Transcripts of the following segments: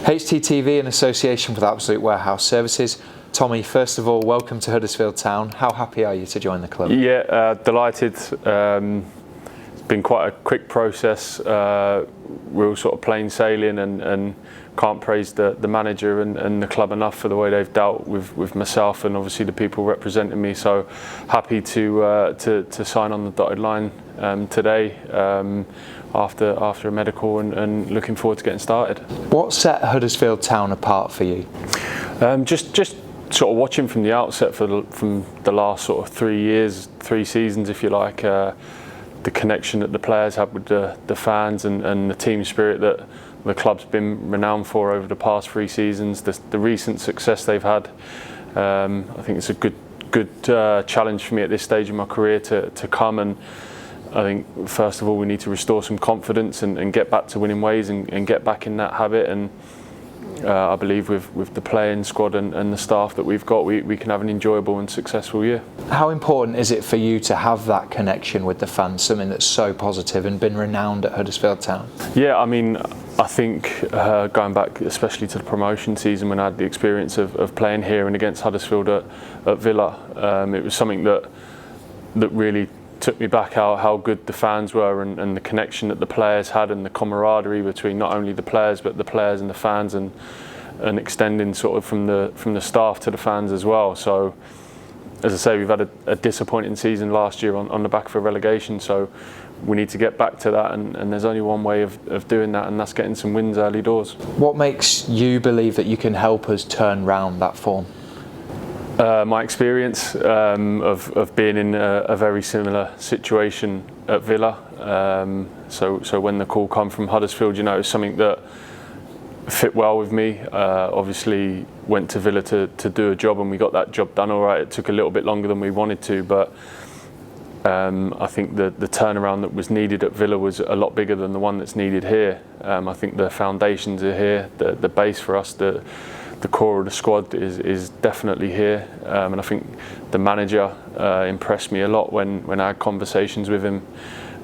HTTV in association with Absolute Warehouse Services. Tommy, first of all, welcome to Huddersfield Town. How happy are you to join the club? Yeah, delighted. It's been quite a quick process. We're all sort of plain sailing and can't praise the manager and the club enough for the way they've dealt with myself and obviously the people representing me. So happy to sign on the dotted line today after a medical and looking forward to getting started. What set Huddersfield Town apart for you? Just sort of watching from the outset from the last sort of 3 seasons, if you like, the connection that the players have with the fans and the team spirit that the club's been renowned for over the past 3 seasons, the recent success they've had. I think it's a good challenge for me at this stage in my career to come, and I think first of all we need to restore some confidence and get back to winning ways and get back in that habit. And I believe with the playing squad and the staff that we've got, we can have an enjoyable and successful year. How important is it for you to have that connection with the fans, something that's so positive and been renowned at Huddersfield Town? Yeah, I mean, I think going back especially to the promotion season when I had the experience of playing here and against Huddersfield at Villa, it was something that really took me back how good the fans were and the connection that the players had and the camaraderie between not only the players but the players and the fans and extending sort of from the staff to the fans as well. So as I say, we've had a disappointing season last year on the back of a relegation, so we need to get back to that, and there's only one way of doing that, and that's getting some wins early doors. What makes you believe that you can help us turn round that form? My experience of being in a very similar situation at Villa. So when the call came from Huddersfield, it was something that fit well with me. Obviously went to Villa to do a job, and we got that job done all right. It took a little bit longer than we wanted to, but I think the turnaround that was needed at Villa was a lot bigger than the one that's needed here. I think the foundations are here, the base for us, the core of the squad is definitely here, and I think the manager impressed me a lot when I had conversations with him.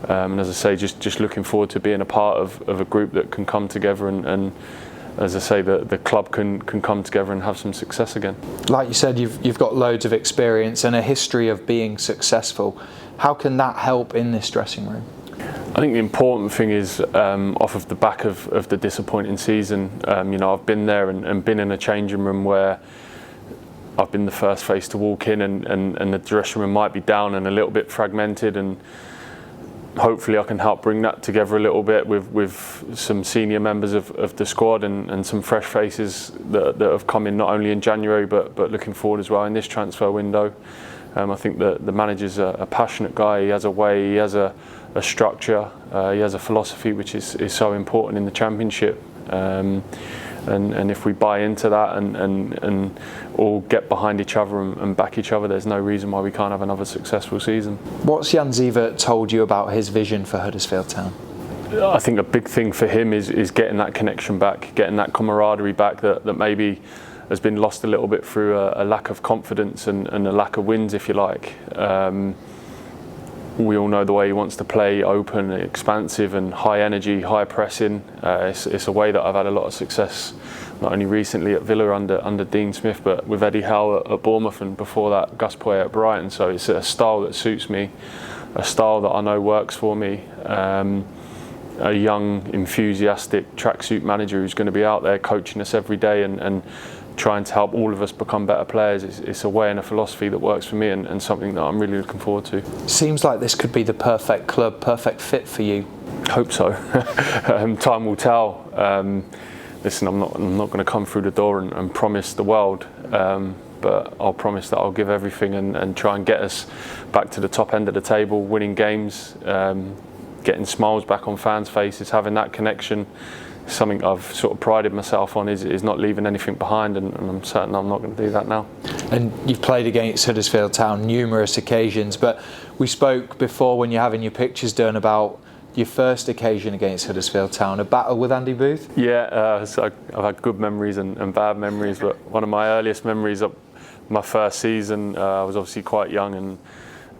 And as I say, just looking forward to being a part of a group that can come together and as I say, the club can come together and have some success again. Like you said, you've got loads of experience and a history of being successful. How can that help in this dressing room? I think the important thing is off of the back of the disappointing season, I've been there and been in a changing room where I've been the first face to walk in and the dressing room might be down and a little bit fragmented, and hopefully I can help bring that together a little bit with some senior members of the squad and some fresh faces that have come in not only in January but looking forward as well in this transfer window. I think that the manager's a passionate guy. He has a way, he has a structure, he has a philosophy which is so important in the Championship. And if we buy into that and all get behind each other and back each other, there's no reason why we can't have another successful season. What's Jan Sievert told you about his vision for Huddersfield Town? I think a big thing for him is getting that connection back, getting that camaraderie back that maybe has been lost a little bit through a lack of confidence and a lack of wins, if you like. We all know the way he wants to play, open, expansive and high energy, high pressing. It's a way that I've had a lot of success, not only recently at Villa under Dean Smith, but with Eddie Howe at Bournemouth, and before that Gus Poyet at Brighton. So it's a style that suits me, a style that I know works for me. A young, enthusiastic tracksuit manager who's going to be out there coaching us every day and trying to help all of us become better players. It's a way and a philosophy that works for me and something that I'm really looking forward to. Seems like this could be the perfect club, perfect fit for you. Hope so. Time will tell. Listen, I'm not going to come through the door and promise the world, but I'll promise that I'll give everything and try and get us back to the top end of the table, winning games, getting smiles back on fans' faces, having that connection. Something I've sort of prided myself on is not leaving anything behind, and I'm certain I'm not going to do that now. And you've played against Huddersfield Town numerous occasions, but we spoke before when you're having your pictures done about your first occasion against Huddersfield Town, a battle with Andy Booth. Yeah, so I've had good memories and bad memories, but one of my earliest memories of my first season, I was obviously quite young, and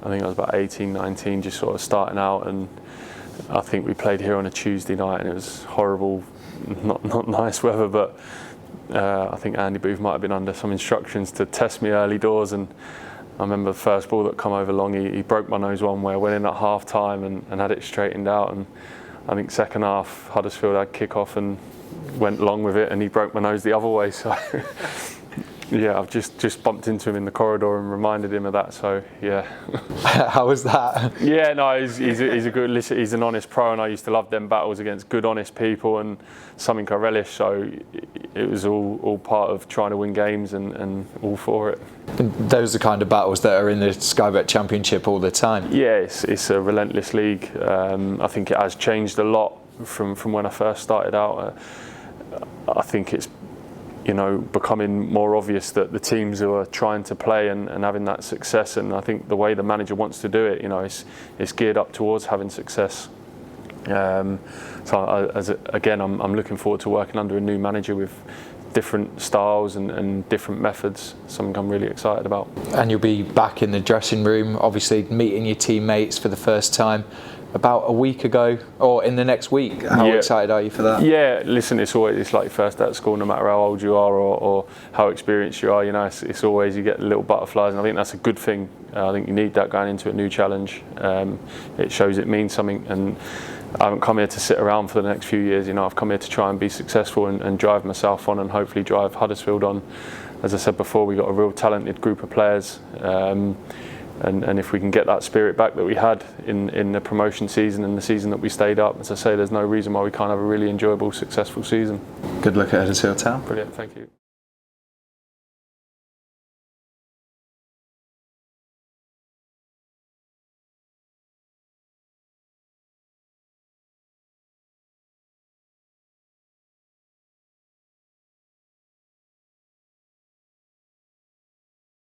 I think I was about 18, 19, just sort of starting out, and I think we played here on a Tuesday night, and it was horrible, not nice weather, but I think Andy Booth might have been under some instructions to test me early doors, and I remember the first ball that come over long, he broke my nose one way. I went in at half time and had it straightened out, and I think second half Huddersfield had kick off and went long with it, and he broke my nose the other way. So yeah, I've just bumped into him in the corridor and reminded him of that. So yeah. How was that? Yeah, no, he's a good, he's an honest pro, and I used to love them battles against good, honest people, and something I relish. So it was all part of trying to win games and all for it. And those are the kind of battles that are in the Sky Bet Championship all the time. Yeah, it's a relentless league. I think it has changed a lot from when I first started out. I think it's becoming more obvious that the teams who are trying to play and having that success, and I think the way the manager wants to do it, it's geared up towards having success. I'm looking forward to working under a new manager with different styles and different methods. Something I'm really excited about. And you'll be back in the dressing room, obviously meeting your teammates for the first time about a week ago, or in the next week. How excited are you for that? Yeah, listen, it's like your first day at school, no matter how old you are or how experienced you are. It's always, you get little butterflies, and I think that's a good thing. I think you need that going into a new challenge. It shows it means something, and I haven't come here to sit around for the next few years. I've come here to try and be successful and drive myself on, and hopefully drive Huddersfield on. As I said before, we've got a real talented group of players. And if we can get that spirit back that we had in the promotion season and the season that we stayed up, as I say, there's no reason why we can't have a really enjoyable, successful season. Good luck at Huddersfield Town. Brilliant, thank you.